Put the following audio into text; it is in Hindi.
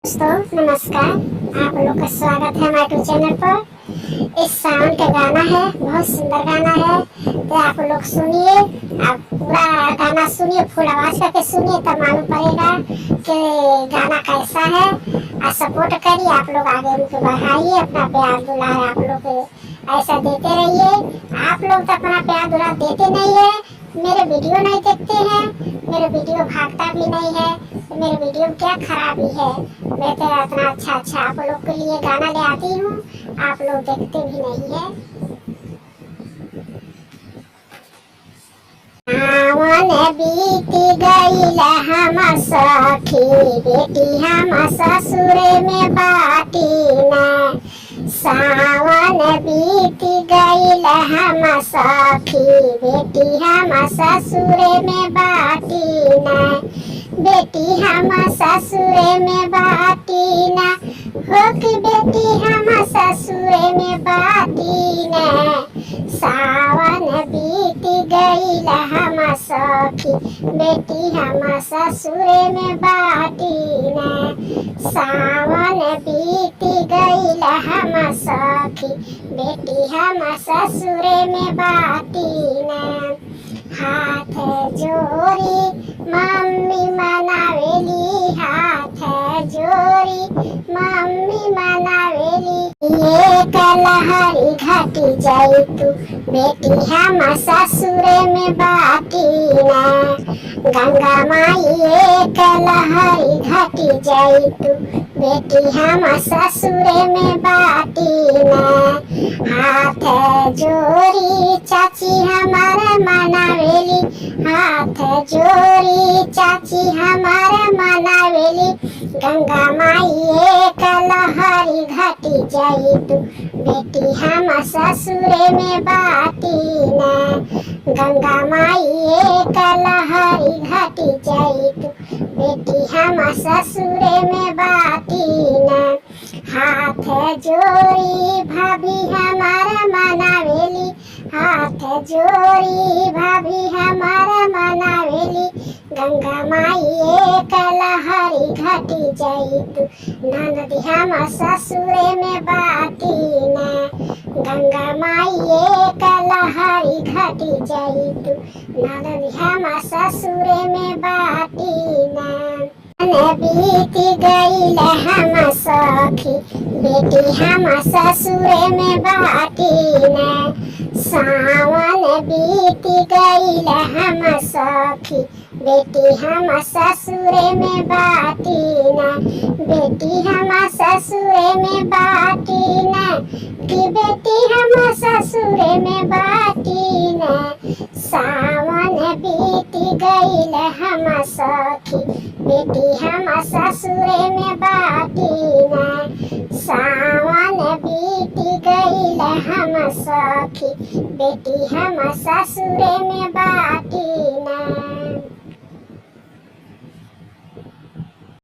दोस्तों नमस्कार, आप लोग का स्वागत है हमारे चैनल पर। इस सावन का गाना है, बहुत सुंदर गाना है, तो आप लोग सुनिए। आप पूरा गाना सुनिए, फुल आवाज करके सुनिए, तब मालूम पड़ेगा कि गाना कैसा है। और सपोर्ट करिए, आप लोग आगे उनको बढ़ाइए, अपना प्यार दुलार आप लोग ऐसा देते रहिए। आप लोग तो अपना प्यार दुलार देते नहीं है, मेरे वीडियो नहीं देखते हैं, मेरे वीडियो भागता भी नहीं है, तो मेरे वीडियो में क्या खराबी है। मैं तो इतना अच्छा आप लोग के लिए गाना ले आती हूँ, आप लोग देखते भी नहीं है। सावन बीत गईल हम सखी, बेटी हम ससुर में बाटी न। सावन बीत गईल हम सखी, बेटी हम ससुर में बाटी न। बेटी हम ससुर में बाटी न, हो कि बेटी हम ससुर में बाटी न। सावन बीत गईल हम सखी, बेटी हम ससुर में बाटी न। सावन बीत गईल हम सखी, बेटी हम ससुर में बाटी न। हाथ जोड़ी मम्मी मनावेली, हाथ जोड़ी मम्मी मनावेली। ये कलहरी घटी जाई तू, बेटी हम ससुर में बाटी न। गंगा माई ये कलहरी घटी जाई तू, बेटी हम ससुर में बाटी न। हाथ जोड़ी चाची हमारे मनावेली, हाथ जोड़ी चाची हमारे मनावेली। गंगा माई ये कलहरी घटी जाई तू, बेटी हम ससुर में बाटी न। गंगा माई ये कलहरी घटी जाई तू, बेटी हम ससुर में बाटी न। हाथ जोड़ी भाभी हमारा मनावेली, हाथ जोड़ी भाभी हमारा मनावेली। गंगा माई ये कलहरी घटी जाई तू, ननदी हम ससुर में बाटी न। गंगा माई ये कलहरी घटी जाई तू, ननदी हम ससुर में बाटी न। बीत गईल हम सखी, बेटी हम ससुर में बाटी न। सावन बीत गईल हम सखी, बेटी हम ससुर में बाटी न। बेटी हम ससुर में बाटी न, कि बेटी हम ससुर में बाटी न। सावन बीत गईल हम सखी, बेटी हम ससुर में बाटी न। सावन बीत गईल हम सखी, बेटी हम ससुर में बाटी